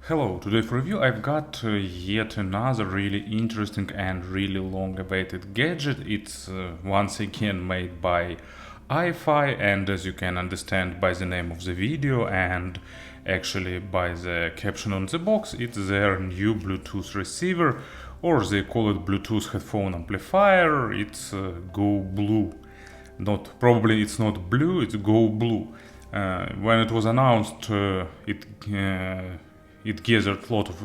Hello, today for review I've got yet another really interesting and really long awaited gadget. It's once again made by iFi, and as you can understand by the name of the video and actually by the caption on the box, it's their new Bluetooth receiver, or they call it Bluetooth headphone amplifier. It's Go Blue. Probably it's not blue, it's Go Blue. When it was announced, it gathered a lot of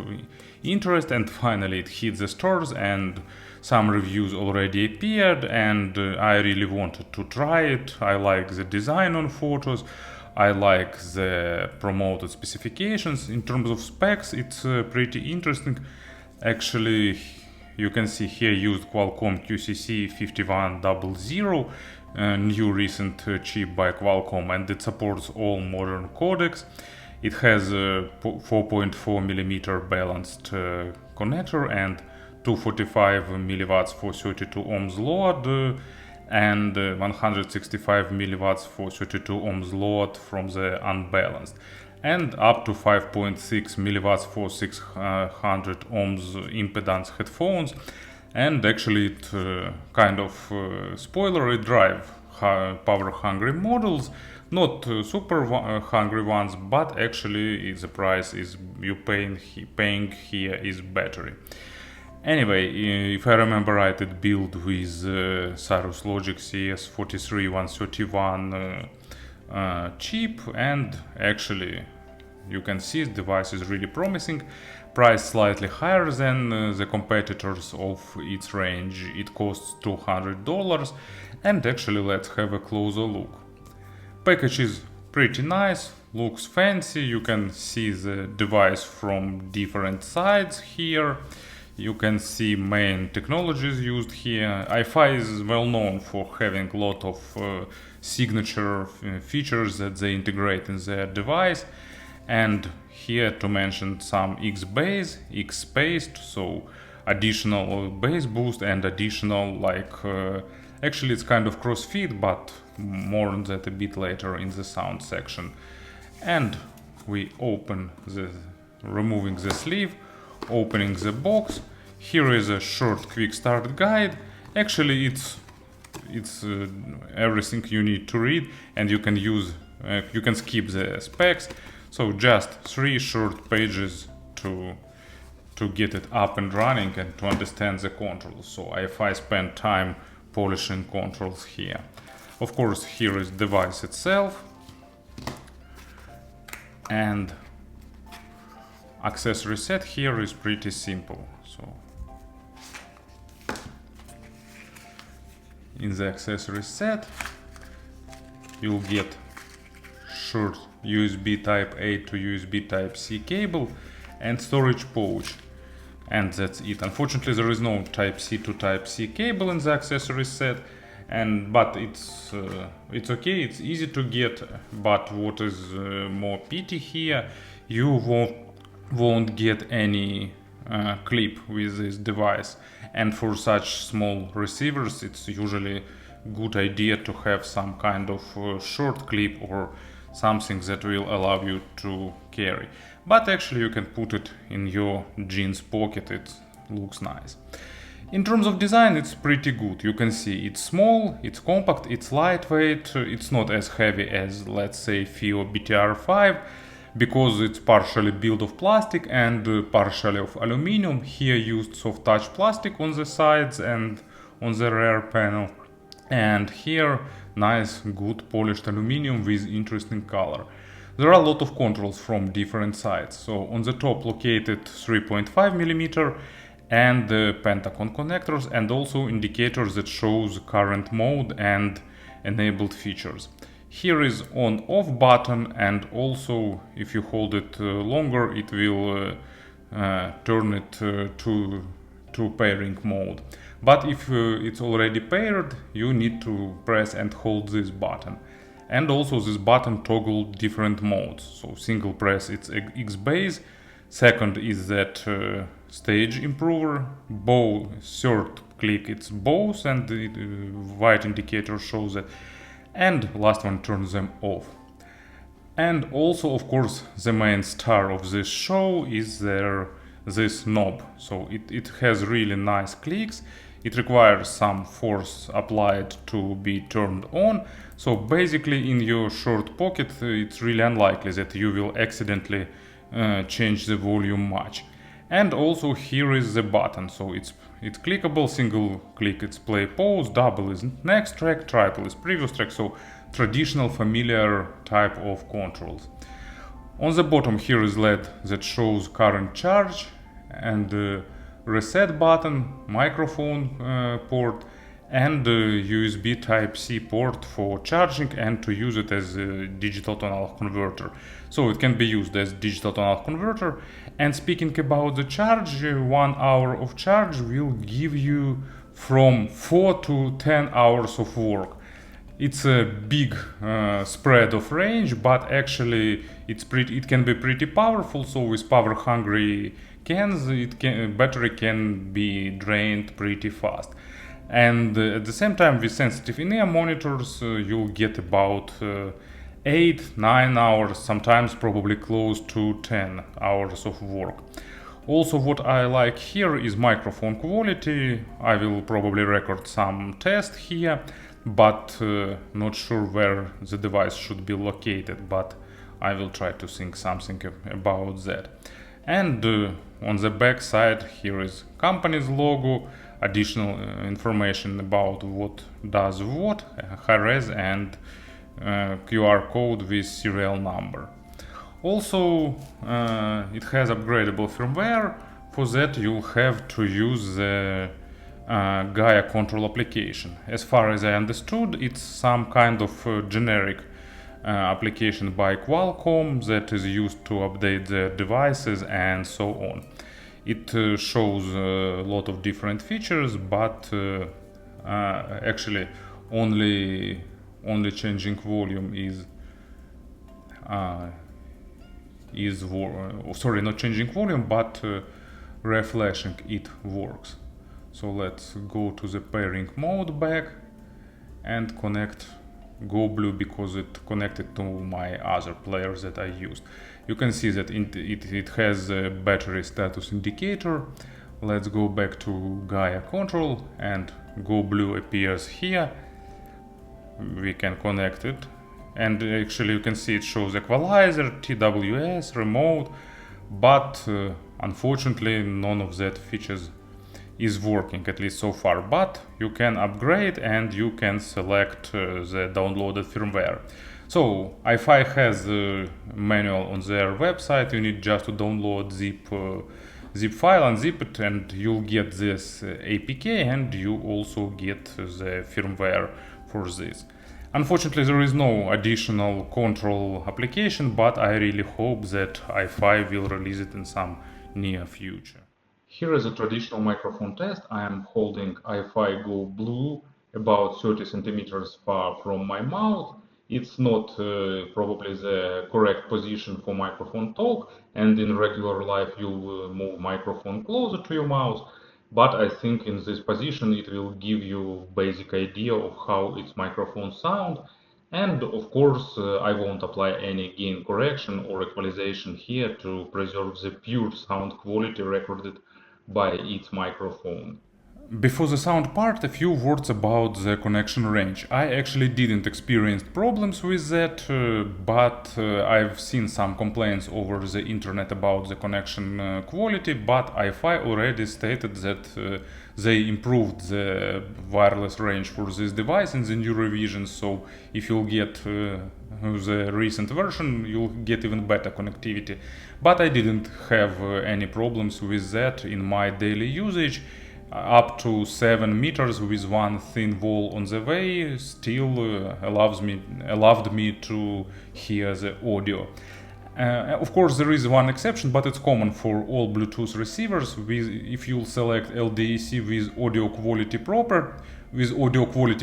interest, and finally it hit the stores, and some reviews already appeared, and I really wanted to try it. I like the design on photos, I like the promoted specifications. In terms of specs, it's pretty interesting. Actually, you can see here used Qualcomm QCC 5100, a new recent chip by Qualcomm, and it supports all modern codecs. It has a 4.4mm balanced connector and 245 milliwatts for 32 ohms load and 165 milliwatts for 32 ohms load from the unbalanced, and up to 5.6 milliwatts for 600 ohms impedance headphones. And actually it kind of spoiler, it drive power hungry models, not super hungry ones, but actually the price is you paying here is battery. Anyway, if I remember right, it built with Cirrus Logic CS43131 chip, and actually you can see the device is really promising. Price slightly higher than the competitors of its range. It costs $200, and actually let's have a closer look. Package is pretty nice, looks fancy. You can see the device from different sides here. You can see main technologies used here. iFi is well known for having a lot of signature features that they integrate in their device. And here to mention some X-Bass, X-Spaced, so additional bass boost and additional actually it's kind of crossfit, but more on that a bit later in the sound section. And we open removing the sleeve, opening the box. Here is a short quick start guide. Actually it's everything you need to read, and you can skip the specs. So just 3 short pages to get it up and running and to understand the controls. So if I spend time polishing controls here. Of course, here is the device itself, and accessory set here is pretty simple. So in the accessory set you'll get short USB type A to USB type C cable and storage pouch, and that's it. Unfortunately, there is no type C to type C cable in the accessory set, but it's okay, it's easy to get. But what is more pity here, you won't get any clip with this device, and for such small receivers it's usually good idea to have some kind of short clip or something that will allow you to carry. But actually you can put it in your jeans pocket, it looks nice. In terms of design, it's pretty good. You can see it's small, it's compact, it's lightweight, it's not as heavy as, let's say, FIO BTR5, because it's partially built of plastic and partially of aluminum. Here used soft touch plastic on the sides and on the rear panel, and here nice good polished aluminum with interesting color. There are a lot of controls from different sides. So on the top located 3.5mm and the Pentagon connectors, and also indicators that shows current mode and enabled features. Here is on off button, and also if you hold it longer it will turn it to pairing mode. But if it's already paired, you need to press and hold this button. And also this button toggle different modes. So single press it's X-Bass, second is that stage improver, third click it's both, and the white indicator shows that, and last one turns them off. And also, of course, the main star of this show is this knob. So it has really nice clicks. It requires some force applied to be turned on. So basically in your short pocket, it's really unlikely that you will accidentally change the volume much. And also here is the button. So it's clickable, single click it's play pause, double is next track, triple is previous track. So traditional familiar type of controls. On the bottom here is LED that shows current charge and reset button, microphone port, and USB Type-C port for charging and to use it as a digital to analog converter. So it can be used as digital to analog converter. And speaking about the charge, 1 hour of charge will give you from 4 to 10 hours of work. It's a big spread of range, but actually it can be pretty powerful. So with power-hungry cans, battery can be drained pretty fast. And at the same time, with sensitive in-ear monitors, you'll get about 8-9 hours, sometimes probably close to 10 hours of work. Also, what I like here is microphone quality. I will probably record some test here, but not sure where the device should be located, but I will try to think something about that. And on the back side here is company's logo, additional information about what does what, high-res and QR code with serial number. Also, it has upgradable firmware. For that you'll have to use the Gaia control application. As far as I understood, it's some kind of generic application by Qualcomm that is used to update the devices and so on. It shows a lot of different features, but actually only changing volume sorry, not changing volume, but reflashing it works. So let's go to the pairing mode back and connect Go Blue because it connected to my other players that I used. You can see that it has a battery status indicator. Let's go back to Gaia control and Go Blue appears here. We can connect it, and actually you can see it shows equalizer, TWS, remote, but unfortunately none of that features is working, at least so far. But you can upgrade and you can select the downloaded firmware. So iFi has a manual on their website. You need just to download zip file, unzip it, and you'll get this APK, and you also get the firmware for this. Unfortunately, there is no additional control application, but I really hope that iFi will release it in some near future. Here is a traditional microphone test. I am holding iFi Go Blue about 30 centimeters far from my mouth. It's not probably the correct position for microphone talk, and in regular life you'll move microphone closer to your mouth. But I think in this position it will give you basic idea of how its microphone sound. And of course I won't apply any gain correction or equalization here to preserve the pure sound quality recorded by its microphone. Before the sound part, a few words about the connection range. I actually didn't experience problems with that, but I've seen some complaints over the internet about the connection quality, but iFi already stated that they improved the wireless range for this device in the new revisions, so if you'll get the recent version, you'll get even better connectivity. But I didn't have any problems with that in my daily usage. Up to 7 meters with one thin wall on the way still allowed me to hear the audio. Of course, there is one exception, but it's common for all Bluetooth receivers. If you select LDAC with audio quality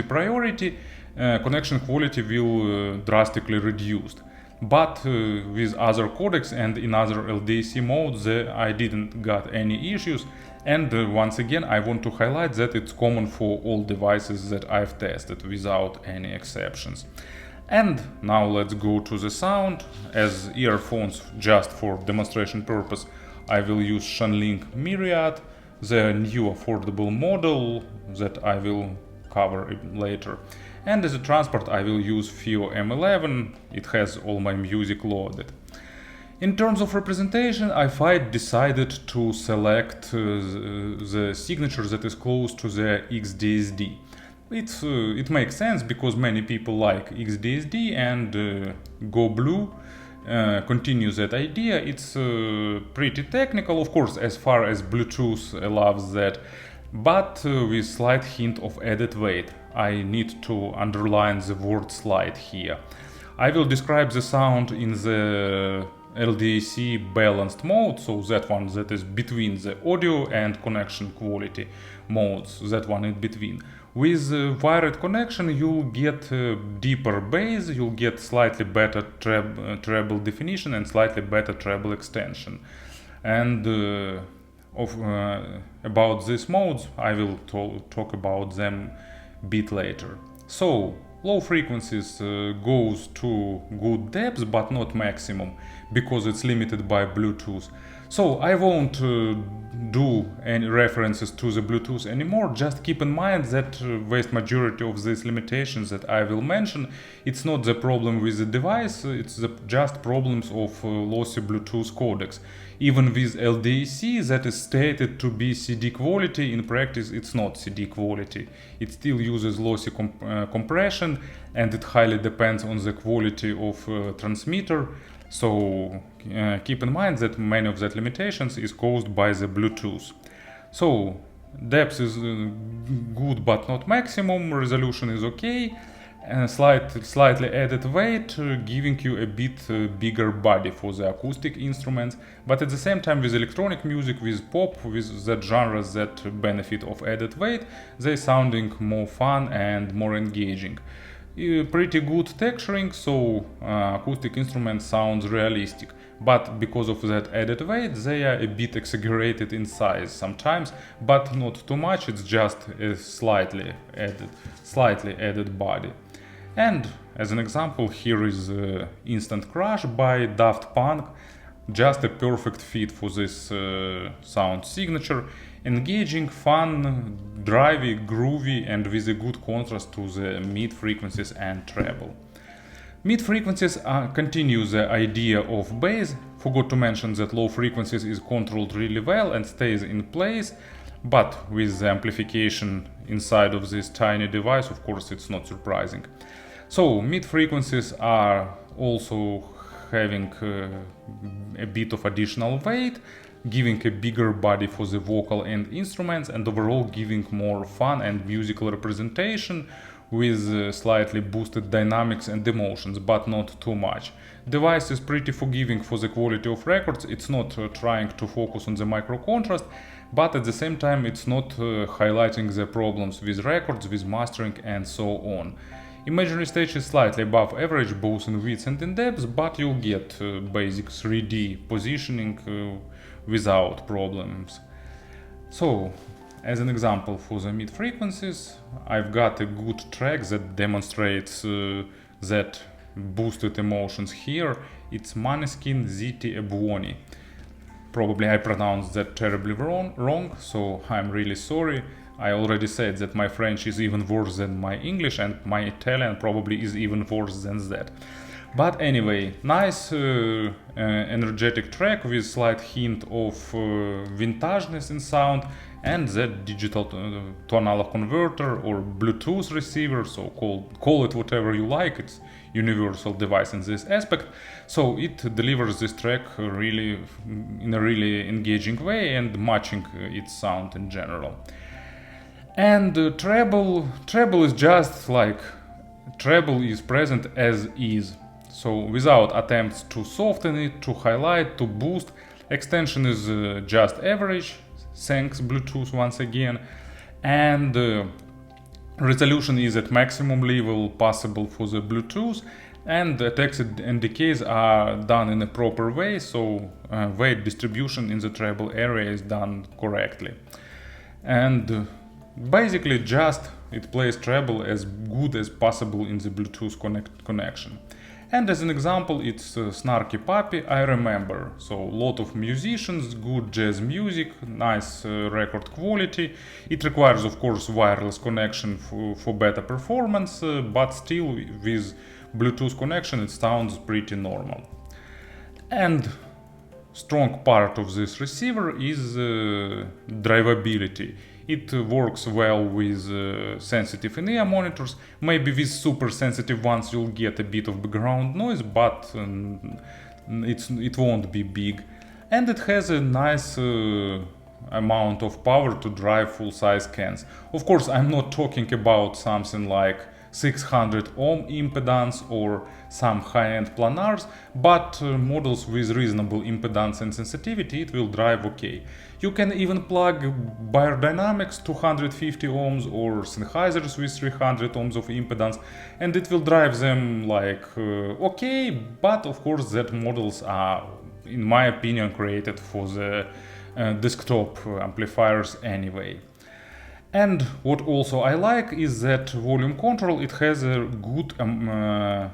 priority, connection quality will drastically reduced. But with other codecs and in other LDAC modes, I didn't got any issues. And once again, I want to highlight that it's common for all devices that I've tested without any exceptions. And now let's go to the sound. As earphones, just for demonstration purpose, I will use Shanling Myriad, the new affordable model that I will cover later. And as a transport I will use FIO M11, it has all my music loaded. In terms of representation, iFi decided to select the signature that is close to the XDSD. It makes sense because many people like XDSD, and Go Blue continues that idea. It's pretty technical, of course, as far as Bluetooth allows that, but with slight hint of added weight. I need to underline the word slight here. I will describe the sound in the LDAC balanced mode, so that one that is between the audio and connection quality modes, that one in between. With wired connection you'll get deeper bass, you'll get slightly better treble definition and slightly better treble extension. And about these modes I will talk about them a bit later. So low frequencies goes to good depths but not maximum, because it's limited by Bluetooth. So I won't do any references to the Bluetooth anymore. Just keep in mind that vast majority of these limitations that I will mention, it's not the problem with the device, it's just problems of lossy Bluetooth codecs. Even with LDAC that is stated to be CD quality, in practice it's not CD quality. It still uses lossy compression, and it highly depends on the quality of transmitter. So keep in mind that many of that limitations is caused by the Bluetooth. So depth is good but not maximum, resolution is okay, and slightly added weight, giving you a bit bigger body for the acoustic instruments, but at the same time with electronic music, with pop, with that genres that benefit of added weight, they're sounding more fun and more engaging. Pretty good texturing, so acoustic instrument sounds realistic, but because of that added weight they are a bit exaggerated in size sometimes, but not too much, it's just a slightly added body. And as an example, here is Instant Crush by Daft Punk, just a perfect fit for this sound signature. Engaging, fun, drivey, groovy, and with a good contrast to the mid frequencies and treble. Mid frequencies continue the idea of bass. Forgot to mention that low frequencies is controlled really well and stays in place, but with the amplification inside of this tiny device, of course, it's not surprising. So mid frequencies are also having a bit of additional weight, giving a bigger body for the vocal and instruments, and overall giving more fun and musical representation with slightly boosted dynamics and emotions, but not too much. Device is pretty forgiving for the quality of records. It's not trying to focus on the micro contrast, but at the same time it's not highlighting the problems with records, with mastering, and so on. Imaginary stage is slightly above average both in width and in depth, but you'll get basic 3D positioning without problems. So, as an example for the mid frequencies, I've got a good track that demonstrates that boosted emotions here. It's Måneskin, Zitti, Buoni. Probably I pronounced that terribly wrong, so I'm really sorry. I already said that my French is even worse than my English, and my Italian probably is even worse than that. But anyway, nice energetic track with slight hint of vintageness in sound, and that digital tonal converter or Bluetooth receiver, so call it whatever you like, it's universal device in this aspect. So it delivers this track really in a really engaging way and matching its sound in general. And treble is just like treble is present as is. So without attempts to soften it, to highlight, to boost, extension is just average, thanks Bluetooth once again, and resolution is at maximum level possible for the Bluetooth, and attacks and decays are done in a proper way, so weight distribution in the treble area is done correctly. And basically just it plays treble as good as possible in the Bluetooth connection. And as an example, it's Snarky Puppy, I remember. So a lot of musicians, good jazz music, nice record quality. It requires, of course, wireless connection for better performance, but still with Bluetooth connection it sounds pretty normal. And strong part of this receiver is drivability. It works well with sensitive in-ear monitors. Maybe with super sensitive ones you'll get a bit of background noise, but it won't be big. And it has a nice amount of power to drive full-size cans. Of course, I'm not talking about something like 600 ohm impedance or some high-end planars, but models with reasonable impedance and sensitivity it will drive okay. You can even plug Beyerdynamics 250 ohms or Sennheisers with 300 ohms of impedance, and it will drive them like okay, but of course that models are, in my opinion, created for the desktop amplifiers anyway. And what also I like is that volume control, it has a good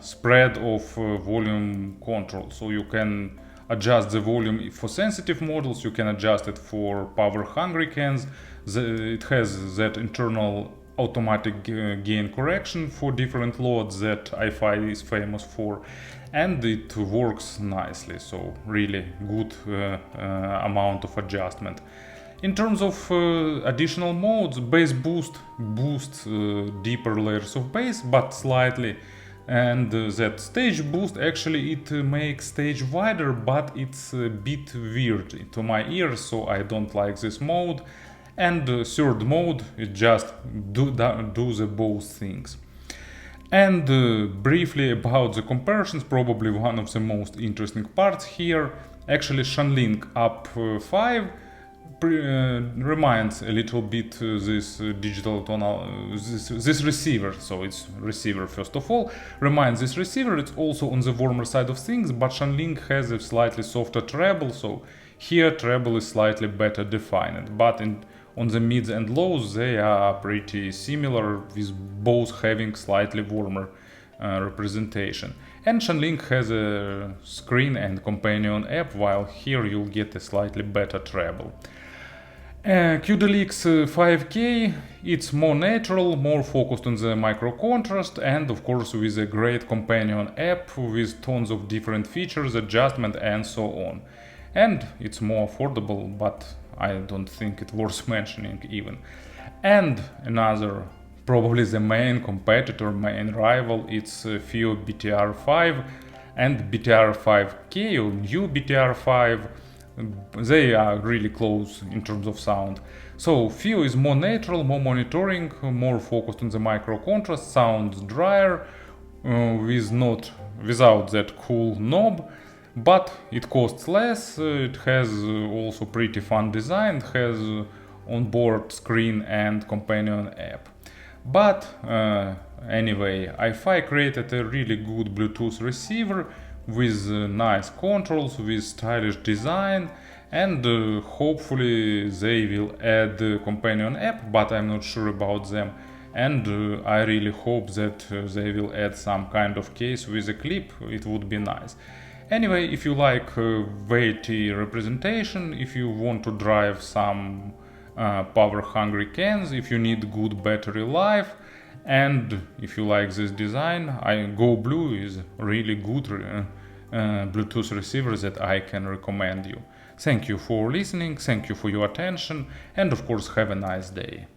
spread of volume control. So you can adjust the volume for sensitive models, you can adjust it for power hungry cans. It has that internal automatic gain correction for different loads that iFi is famous for. And it works nicely, so really good amount of adjustment. In terms of additional modes, bass boost boosts deeper layers of bass, but slightly. And that stage boost, actually it makes stage wider, but it's a bit weird to my ears, so I don't like this mode. And third mode, it just do the both things. And briefly about the comparisons, probably one of the most interesting parts here. Actually, Shanling Up 5 reminds a little bit this digital tonal, this receiver. So it's receiver first of all, reminds this receiver. It's also on the warmer side of things, but Shanling has a slightly softer treble, so here treble is slightly better defined. But on the mids and lows they are pretty similar, with both having slightly warmer representation. And Shanling has a screen and companion app, while here you'll get a slightly better treble. QDLX 5K, it's more natural, more focused on the micro contrast, and of course with a great companion app with tons of different features, adjustment and so on. And it's more affordable, but I don't think it's worth mentioning even. And another, probably the main competitor, main rival, it's FIO BTR5 and BTR5K or new BTR5. They are really close in terms of sound. So FIO is more natural, more monitoring, more focused on the micro contrast, sounds drier, without that cool knob, but it costs less. It has also pretty fun design, it has onboard screen and companion app. But anyway, iFi created a really good Bluetooth receiver with nice controls, with stylish design, and hopefully they will add a companion app, but I'm not sure about them. And I really hope that they will add some kind of case with a clip, it would be nice. Anyway, if you like weighty representation, if you want to drive some power hungry cans, if you need good battery life, and if you like this design, Go Blue is really good Bluetooth receiver that I can recommend you. Thank you for listening, thank you for your attention, and of course have a nice day.